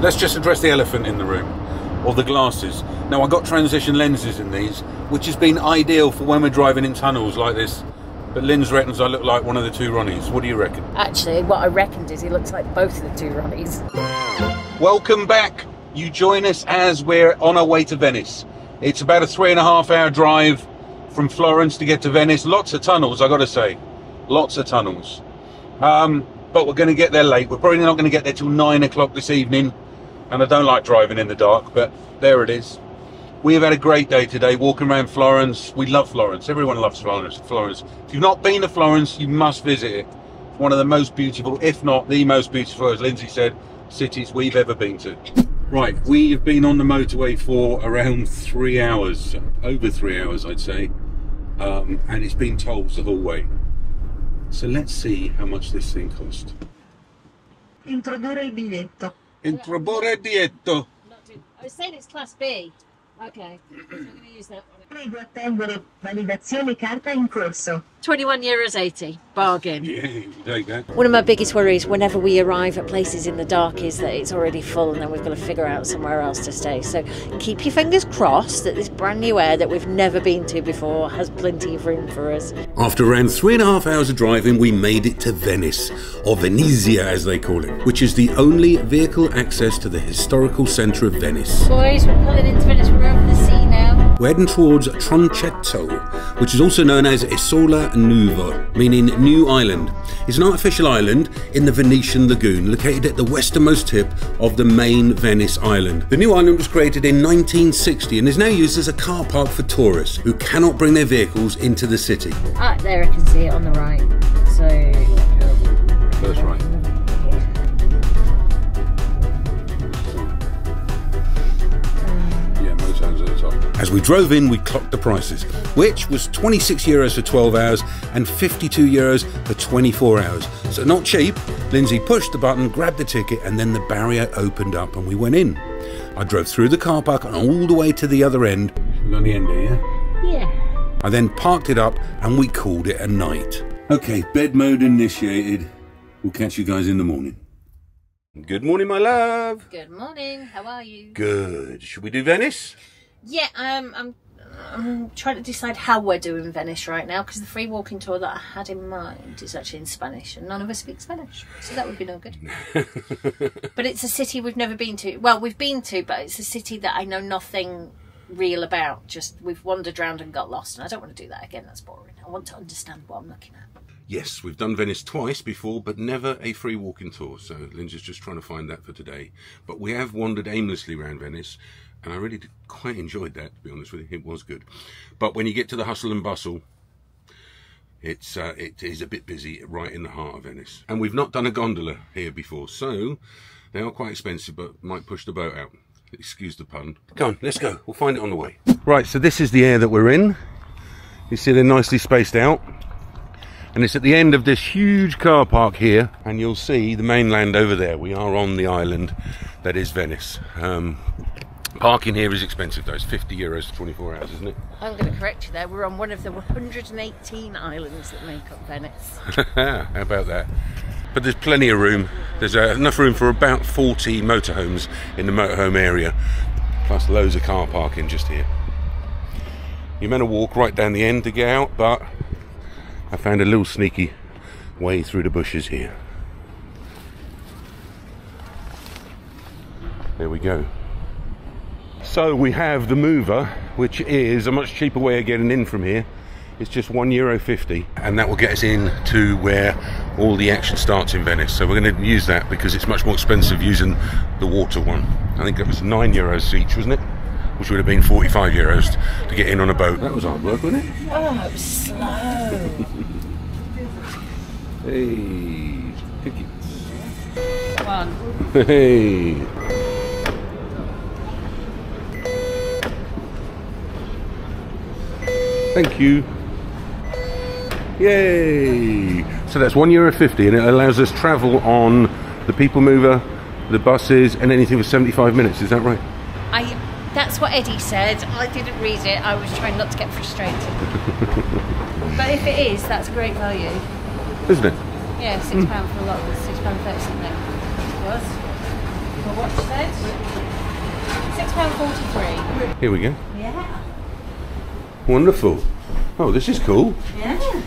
let's just address the elephant in the room, or the glasses. Now, I got transition lenses in these, which has been ideal for when we're driving in tunnels like this. But Linz reckons I look like one of the two Ronnies. What do you reckon? Actually, what I reckoned is he looks like both of the two Ronnies. Welcome back. You join us as we're on our way to Venice. It's about a 3.5 hour drive from Florence to get to Venice. Lots of tunnels, I got to say. Lots of tunnels. But we're going to get there late. We're probably not going to get there till 9 o'clock this evening. And I don't like driving in the dark, but there it is. We have had a great day today, walking around Florence. We love Florence. Everyone loves Florence. If you've not been to Florence, you must visit it. It's one of the most beautiful, if not the most beautiful, as Lindsay said, cities we've ever been to. Right, we have been on the motorway for around 3 hours, over 3 hours, I'd say. And it's been tolls the whole way. So let's see how much this thing cost. Introdurre il biglietto. Introdurre il biglietto. I was saying it's Class B. Okay, so I'm going to use that one. Prego attendere validazione carta in corso. €21.80, bargain. Yeah, you take that. One of my biggest worries whenever we arrive at places in the dark is that it's already full and then we've got to figure out somewhere else to stay. So keep your fingers crossed that this brand new air that we've never been to before has plenty of room for us. After around 3.5 hours of driving, we made it to Venice, or Venezia as they call it, which is the only vehicle access to the historical centre of Venice. Boys, we're pulling into Venice, we're over the sea now. We're heading towards Tronchetto, which is also known as Isola Nuova, meaning New Island. It's an artificial island in the Venetian lagoon, located at the westernmost tip of the main Venice island. The new island was created in 1960 and is now used as a car park for tourists who cannot bring their vehicles into the city. Ah, there I can see it on the right. So That's right. Yeah, motorhomes at the top. As we drove in, we clocked the prices, which was €26 for 12 hours and €52 for 24 hours. So not cheap. Lindsay pushed the button, grabbed the ticket, and then the barrier opened up and we went in. I drove through the car park and all the way to the other end. We're on the end here, yeah? yeah. I then parked it up and we called it a night. Okay, bed mode initiated. We'll catch you guys in the morning. Good morning, my love. Good morning. How are you? Good. Should we do Venice? Yeah, I'm trying to decide how we're doing Venice right now because the free walking tour that I had in mind is actually in Spanish and none of us speak Spanish, so that would be no good. But it's a city we've never been to. Well, we've been to, but it's a city that I know nothing real about. Just we've wandered around and got lost, and I don't want to do that again. That's boring. I want to understand what I'm looking at. Yes, we've done Venice twice before, but never a free walking tour. So Lindsay's just trying to find that for today. But we have wandered aimlessly around Venice, and I really quite enjoyed that, to be honest with you. It was good. But when you get to the hustle and bustle, it is a bit busy right in the heart of Venice. And we've not done a gondola here before, so they are quite expensive, but might push the boat out. Excuse the pun. Come on, let's go. We'll find it on the way. Right, so this is the air that we're in. You see they're nicely spaced out. And it's at the end of this huge car park here, and you'll see the mainland over there. We are on the island that is Venice. Parking here is expensive though. It's €50 for 24 hours, isn't it? I'm going to correct you there. We're on one of the 118 islands that make up Venice. How about that? But there's plenty of room. There's enough room for about 40 motorhomes in the motorhome area, plus loads of car parking just here. You're meant to walk right down the end to get out, but I found a little sneaky way through the bushes here. There we go. So we have the mover, which is a much cheaper way of getting in from here. It's just €1.50, and that will get us in to where all the action starts in Venice. So we're going to use that because it's much more expensive using the water one. I think it was €9 each, wasn't it? Which would have been €45 to get in on a boat. That was hard work, wasn't it? Oh, it was slow. Hey, tickets. Come on. Hey. Thank you. Yay! So that's €1.50, and it allows us travel on the people mover, the buses, and anything for 75 minutes. Is that right? That's what Eddie said. I didn't read it. I was trying not to get frustrated. But if it is, that's great value. Isn't it? Yeah, £6 for a lot of us. £6.30 something. It was. Your watch says £6.43. Here we go. Yeah. Wonderful. Oh, this is cool. Yeah.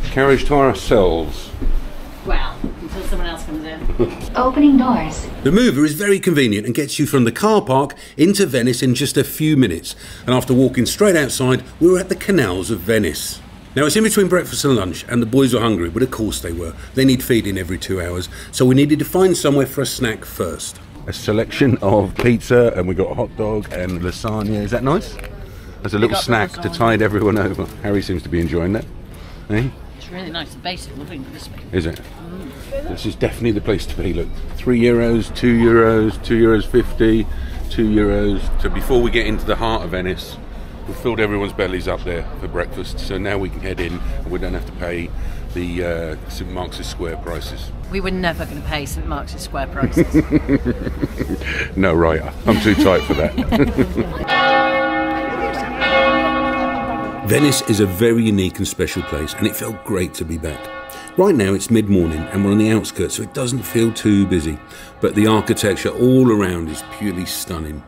Carriage to ourselves. Well, until someone else comes in. Opening doors. The mover is very convenient and gets you from the car park into Venice in just a few minutes. And after walking straight outside, we were at the canals of Venice. Now it's in between breakfast and lunch, and the boys were hungry, but of course they were. They need feeding every 2 hours, so we needed to find somewhere for a snack first. A selection of pizza, and we got a hot dog and lasagna. Is that nice? There's a little snack to tide everyone over. Harry seems to be enjoying that. Eh? It's really nice and basic, lovely and crispy. Is it? This is definitely the place to be. Look, €3, €2, €2.50, €2. So before we get into the heart of Venice, we've filled everyone's bellies up there for breakfast. So now we can head in and we don't have to pay the St Mark's Square prices. We were never going to pay St Mark's Square prices. No, right. I'm too tight for that. Venice is a very unique and special place, and it felt great to be back. Right now it's mid-morning and we're on the outskirts, so it doesn't feel too busy, but the architecture all around is purely stunning.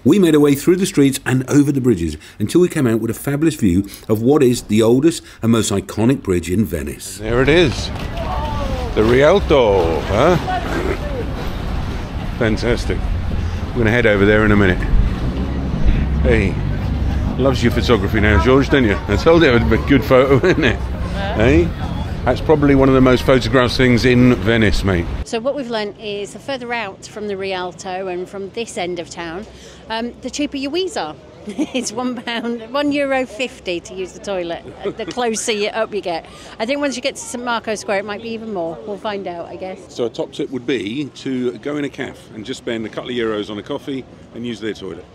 We made our way through the streets and over the bridges until we came out with a fabulous view of what is the oldest and most iconic bridge in Venice. There it is, the Rialto, huh? Fantastic. I'm going to head over there in a minute. Hey, loves your photography now, George, don't you? I told you it would be a good photo, isn't it? Hey? That's probably one of the most photographed things in Venice, mate. So what we've learnt is the further out from the Rialto and from this end of town, the cheaper your wheeze are. It's €1.50 to use the toilet, the closer up you get. I think once you get to St Marco Square it might be even more. We'll find out, I guess. So a top tip would be to go in a cafe and just spend a couple of euros on a coffee and use their toilet.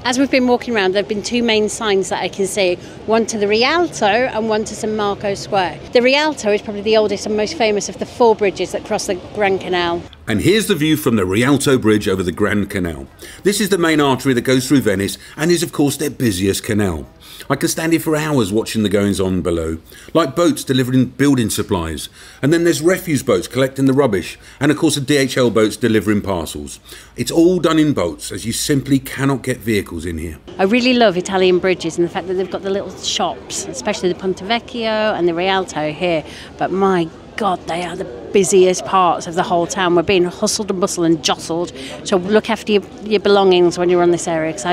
As we've been walking around, there have been two main signs that I can see, one to the Rialto and one to St Marco Square. The Rialto is probably the oldest and most famous of the 4 bridges that cross the Grand Canal. And here's the view from the Rialto Bridge over the Grand Canal. This is the main artery that goes through Venice and is of course their busiest canal. I can stand here for hours watching the goings on below, like boats delivering building supplies, and then there's refuse boats collecting the rubbish, and of course the DHL boats delivering parcels. It's all done in boats, as you simply cannot get vehicles in here. I really love Italian bridges and the fact that they've got the little shops, especially the Ponte Vecchio and the Rialto here, but my God, they are the busiest parts of the whole town. We're being hustled and bustled and jostled, so look after your belongings when you're on this area, because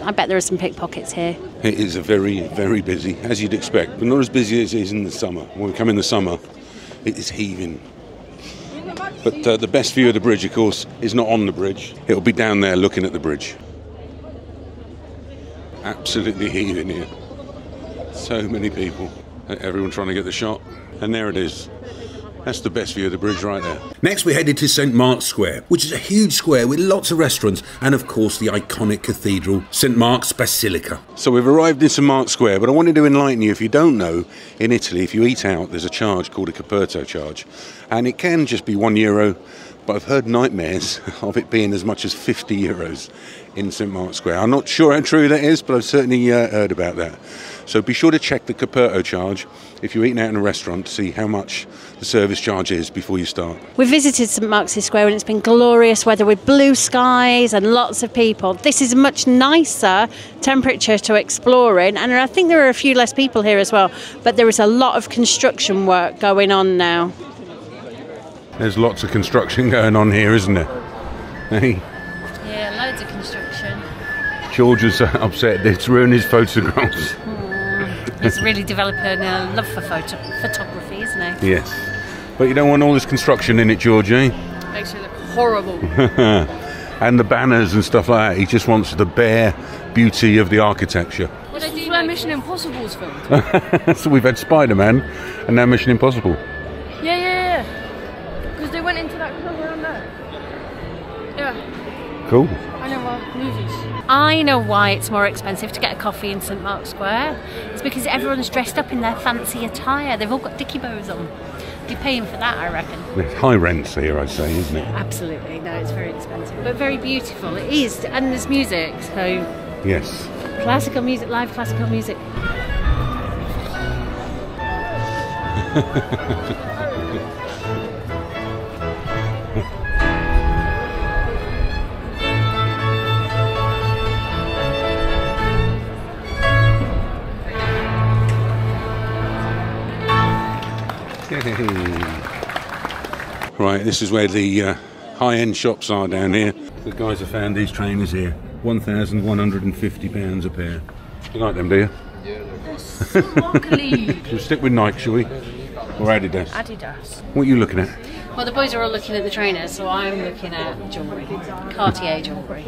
I bet there are some pickpockets here. It is a very, very busy, as you'd expect, but not as busy as it is in the summer. When we come in the summer, it is heaving. But the best view of the bridge, of course, is not on the bridge. It'll be down there looking at the bridge. Absolutely heaving here. So many people. Everyone trying to get the shot. And there it is. That's the best view of the bridge right there. Next we headed to St Mark's Square, which is a huge square with lots of restaurants and of course the iconic cathedral, St Mark's Basilica. So we've arrived in St Mark's Square, but I wanted to enlighten you, if you don't know, in Italy if you eat out there's a charge called a Caperto charge, and it can just be €1, but I've heard nightmares of it being as much as €50 in St Mark's Square. I'm not sure how true that is, but I've certainly heard about that. So be sure to check the Caperto charge if you're eating out in a restaurant to see how much the service charge is before you start. We visited St Mark's Square and it's been glorious weather with blue skies and lots of people. This is a much nicer temperature to explore in, and I think there are a few less people here as well, but there is a lot of construction work going on now. There's lots of construction going on here, isn't there? Hey. Yeah, loads of construction. George was upset it's ruined his photographs. He's really developing a love for photography, isn't he? Yes. But you don't want all this construction in it, George, eh? Makes it look horrible. And the banners and stuff like that. He just wants the bare beauty of the architecture. This is where Mission Impossible's filmed. So we've had Spider-Man and now Mission Impossible. Yeah. Because they went into that club around there. Yeah. Cool. I know what movies. I know why it's more expensive to get a coffee in St Mark's Square. It's because everyone's dressed up in their fancy attire. They've all got dicky bows on. You're paying for that, I reckon. There's high rents here, I'd say, isn't it? Absolutely. No, it's very expensive, but very beautiful. It is, and there's music, so... Yes. Classical music, live classical music. Right, this is where the high-end shops are down here. The guys have found these trainers here, £1,150 a pair. You like them, do you? Sparkly. We'll stick with Nike, shall we? Or Adidas? Adidas. What are you looking at? Well, the boys are all looking at the trainers, so I'm looking at jewellery. Cartier jewellery.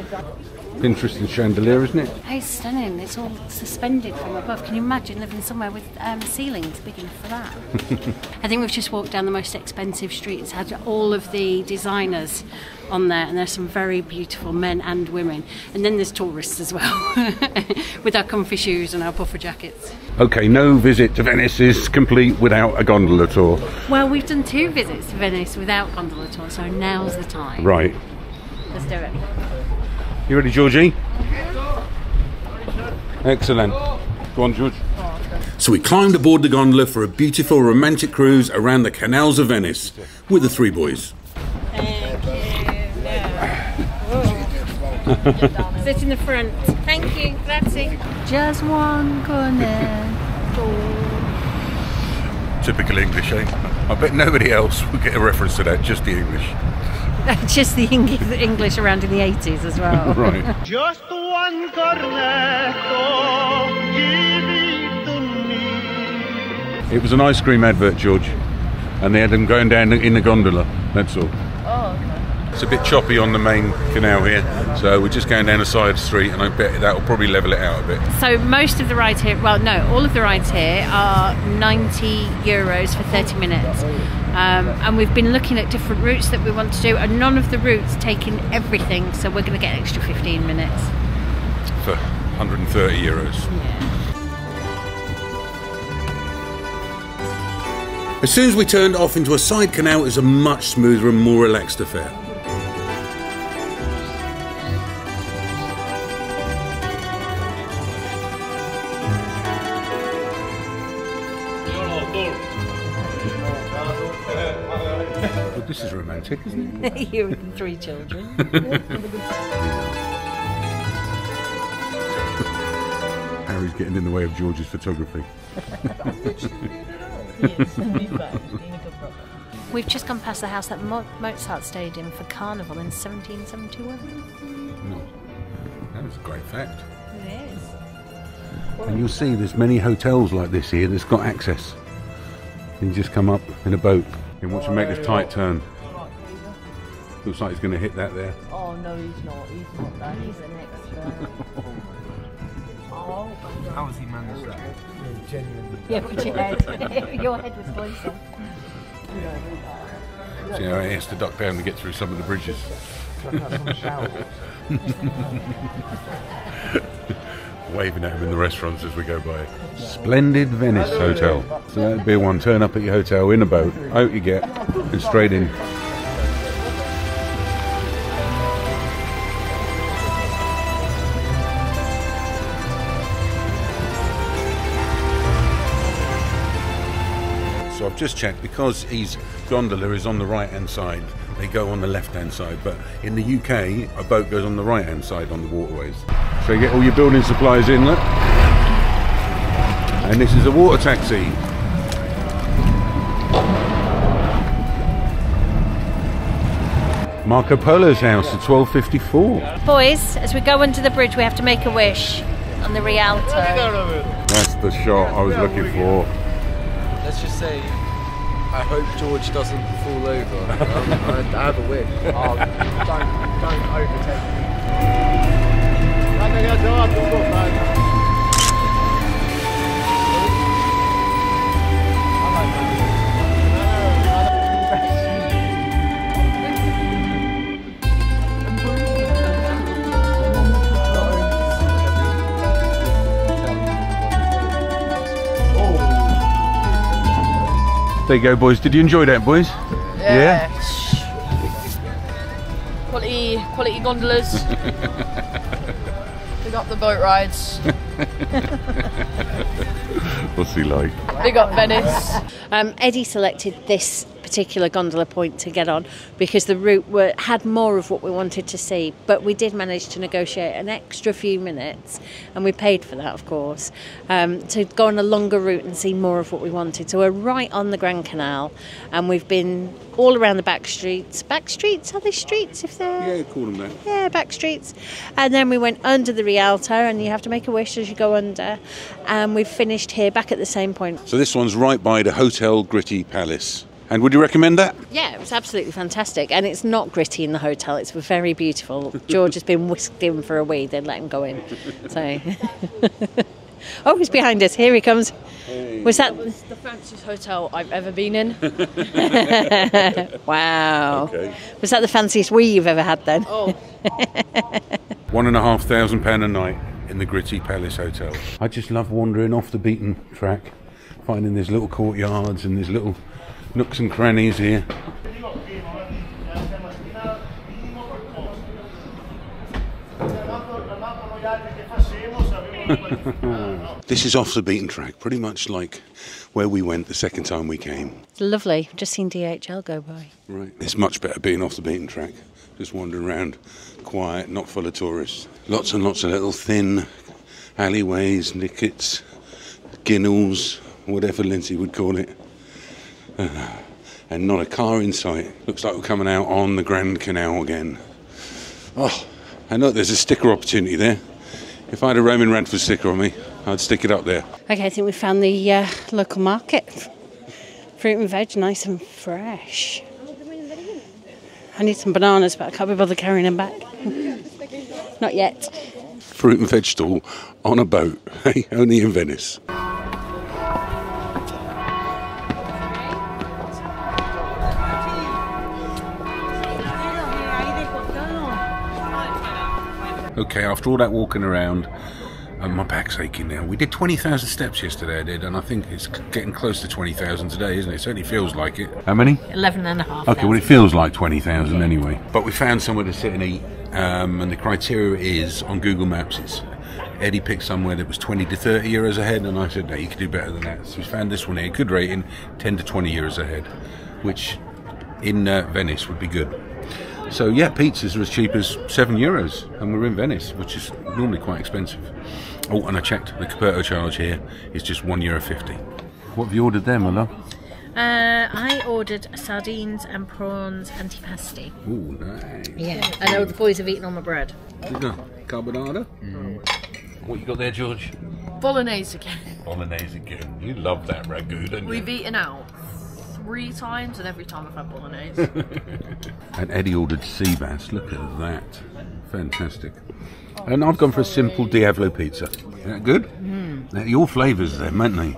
Interesting chandelier, isn't it? Hey, it's stunning. It's all suspended from above. Can you imagine living somewhere with ceilings big enough for that? I think we've just walked down the most expensive street. It's had all of the designers on there, and there's some very beautiful men and women. And then there's tourists as well, with our comfy shoes and our puffer jackets. Okay, no visit to Venice is complete without a gondola tour. Well, we've done 2 visits to Venice without gondola tour, so now's the time. Right. Let's do it. You ready, Georgie? Excellent. Go on, George. So we climbed aboard the gondola for a beautiful romantic cruise around the canals of Venice with the 3 boys. Thank you. Sit in the front. Thank you. Grazie. Just one cornetto. Typical English, eh? I bet nobody else would get a reference to that, just the English. Just the English around in the 80s as well. Right. Just one cornetto, give it to me. It was an ice cream advert, George, and they had them going down in the gondola, that's all. Oh, okay. It's a bit choppy on the main canal here, so we're just going down a side street, and I bet that will probably level it out a bit. So most of the rides here, well no, all of the rides here are €90 for 30 minutes. And we've been looking at different routes that we want to do, and none of the routes taking everything, so we're going to get an extra 15 minutes. For €130. Yeah. As soon as we turned off into a side canal, it was a much smoother and more relaxed affair. Well, this is romantic, isn't it? You and 3 children. Harry's getting in the way of George's photography. We've just gone past the house that Mozart stayed in for Carnival in 1771. No. That was a great fact. It is. And you'll see there's many hotels like this here that's got access. You can just come up in a boat and watch him make this tight turn. Looks like he's going to hit that there. Oh no, he's not. He's not that. He's an expert. Oh. How has he managed that? Genuinely. Yeah, but your head was closer. See how he has to duck down to get through some of the bridges. Waving at him in the restaurants as we go by. Splendid Venice Hotel. So that'd be one. Turn up at your hotel in a boat, out you get, and straight in. So I've just checked, because his gondola is on the right hand side, they go on the left hand side, but in the UK a boat goes on the right hand side on the waterways. So you get all your building supplies in, look. And this is a water taxi. Marco Polo's house at 1254. Boys, as we go under the bridge, we have to make a wish on the Rialto. That's the shot I was looking for. Let's just say, I hope George doesn't fall over. I have a wish. Oh, don't overtake me. There you go, boys. Did you enjoy that, boys? Yeah? Quality gondolas. Big up the boat rides. What's he like? Big up Venice. Eddie selected this particular gondola point to get on because the route had more of what we wanted to see, but we did manage to negotiate an extra few minutes, and we paid for that, of course, to go on a longer route and see more of what we wanted. So we're right on the Grand Canal, and we've been all around the back streets. Back streets? Are they streets? If they're... Yeah, call them that. Yeah, back streets. And then we went under the Rialto, and you have to make a wish as you go under. And we've finished here back at the same point. So this one's right by the Hotel Gritty Palace. And would you recommend that? Yeah, it was absolutely fantastic. And it's not gritty in the hotel. It's very beautiful. George has been whisked in for a wee. They let him go in. So... Oh, he's behind us. Here he comes. Hey. Was that the fanciest hotel I've ever been in? Wow. Okay. Was that the fanciest wee you've ever had then? Oh. £1,500 a night in the Gritty Palace Hotel. I just love wandering off the beaten track, finding these little courtyards and these little nooks and crannies here. This is off the beaten track, pretty much like where we went the second time we came. It's lovely. I've just seen DHL go by. Right. It's much better being off the beaten track, just wandering around, quiet, not full of tourists. Lots and lots of little thin alleyways, nickets, ginnels, whatever Lindsay would call it. And not a car in sight. Looks like we're coming out on the Grand Canal again. Oh, I know there's a sticker opportunity there. If I had a Roman Radford sticker on me, I'd stick it up there. Okay, I think we found the local market. Fruit and veg, nice and fresh. I need some bananas, but I can't be bothered carrying them back. Not yet. Fruit and veg stall on a boat, hey, only in Venice. Okay, after all that walking around, my back's aching now. We did 20,000 steps yesterday, I did, and I think it's getting close to 20,000 today, isn't it? It certainly feels like it. How many? 11,500. Okay, well, it feels like 20,000 anyway. But we found somewhere to sit and eat, and the criteria is, on Google Maps, Eddie picked somewhere that was 20 to 30 euros ahead, and I said, no, you could do better than that. So we found this one here, good rating, 10 to 20 euros ahead, which in Venice would be good. So yeah, pizzas are as cheap as €7, and we're in Venice, which is normally quite expensive. Oh, and I checked, the Coperto charge here is just €1.50. What have you ordered there, my love? I ordered sardines and prawns antipasti. Oh, nice. Yeah, I know the boys have eaten all my bread. Carbonara? What you got there, George? Bolognese again. Bolognese again. You love that ragu, don't you? We've eaten out 3 times, and every time I've had bolognese. And Eddie ordered sea bass. Look at that. Fantastic. And I've gone for a simple Diavolo pizza. Is that good? Mm. Your flavours there, aren't they?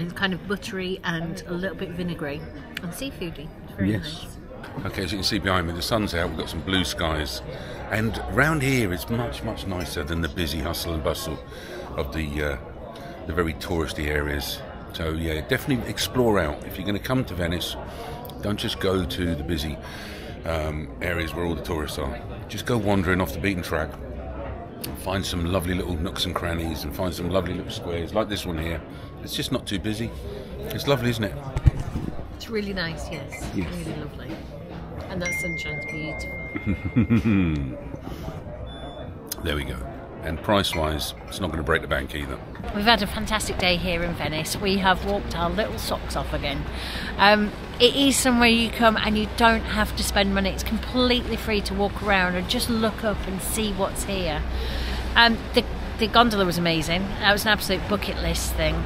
It's kind of buttery and a little bit vinegary and seafoody. It's very nice. Okay, as you can see behind me, the sun's out. We've got some blue skies. And round here it's much, much nicer than the busy hustle and bustle of the very touristy areas. So yeah, definitely explore out. If you're going to come to Venice, don't just go to the busy areas where all the tourists are. Just go wandering off the beaten track and find some lovely little nooks and crannies and find some lovely little squares like this one here. It's just not too busy. It's lovely, isn't it? It's really nice, yes. Really lovely. And that sunshine's beautiful. There we go. And price-wise, it's not going to break the bank either. We've had a fantastic day here in Venice. We have walked our little socks off again. It is somewhere you come and you don't have to spend money. It's completely free to walk around and just look up and see what's here. The gondola was amazing. That was an absolute bucket list thing.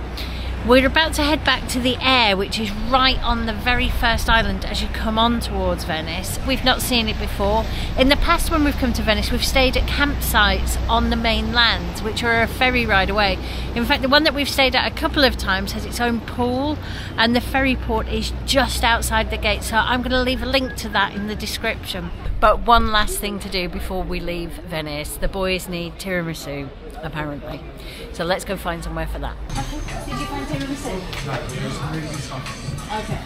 We're about to head back to the Air, which is right on the very first island as you come on towards Venice. We've not seen it before. In the past, when we've come to Venice, we've stayed at campsites on the mainland, which are a ferry ride away. In fact, the one that we've stayed at a couple of times has its own pool, and the ferry port is just outside the gate, so I'm going to leave a link to that in the description. But one last thing to do before we leave Venice. The boys need tiramisu, apparently. So let's go find somewhere for that. Did you find tiramisu? Okay.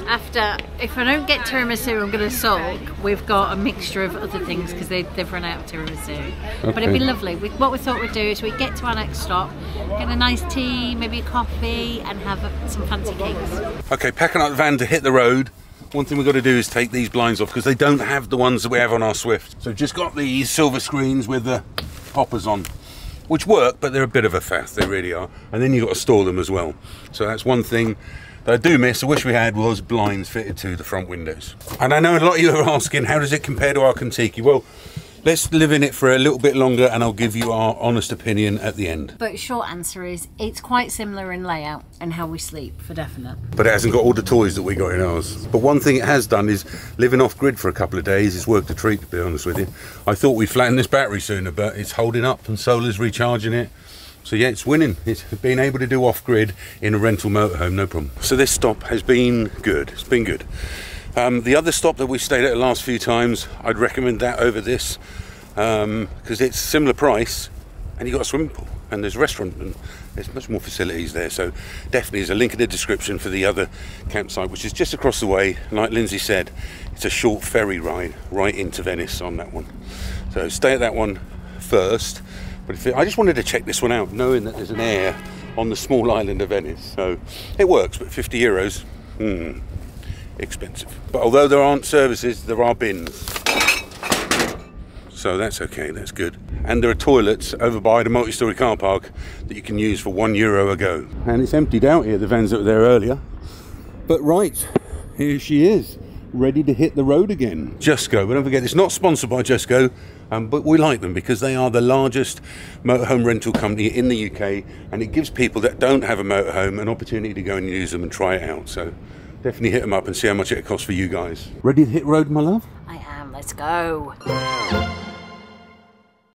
After, if I don't get tiramisu, I'm going to sulk. We've got a mixture of other things because they've run out of tiramisu. But it'd be lovely. What we thought we'd do is we'd get to our next stop, get a nice tea, maybe a coffee, and have some fancy cakes. Okay, packing up the van to hit the road. One thing we've got to do is take these blinds off because they don't have the ones that we have on our Swift. So just got these silver screens with the poppers on, which work, but they're a bit of a faff, they really are. And then you've got to store them as well. So that's one thing that I do miss, I wish we had, was blinds fitted to the front windows. And I know a lot of you are asking, how does it compare to our kon-tiki? Well, let's live in it for a little bit longer and I'll give you our honest opinion at the end. But short answer is, it's quite similar in layout and how we sleep, for definite. But it hasn't got all the toys that we got in ours. But one thing it has done is living off grid for a couple of days. It's worked a treat, to be honest with you. I thought we'd flatten this battery sooner, but it's holding up and solar's recharging it. So yeah, it's winning. It's been able to do off-grid in a rental motorhome, no problem. So this stop has been good. It's been good. The other stop that we stayed at the last few times, I'd recommend that over this because it's similar price and you've got a swimming pool and there's a restaurant and there's much more facilities there. So definitely there's a link in the description for the other campsite, which is just across the way. Like Lindsay said, it's a short ferry ride right into Venice on that one. So stay at that one first. But I just wanted to check this one out, knowing that there's an air on the small island of Venice. So it works, but 50 euros, expensive. But although there aren't services, there are bins. So that's okay, that's good. And there are toilets over by the multi-storey car park that you can use for €1 a go. And it's emptied out here, the vans that were there earlier. But right, here she is, ready to hit the road again. Just Go, but don't forget, it's not sponsored by Just Go. But we like them because they are the largest motorhome rental company in the UK, and it gives people that don't have a motorhome an opportunity to go and use them and try it out. So definitely hit them up and see how much it costs for you guys. Ready to hit road, my love? I am, let's go.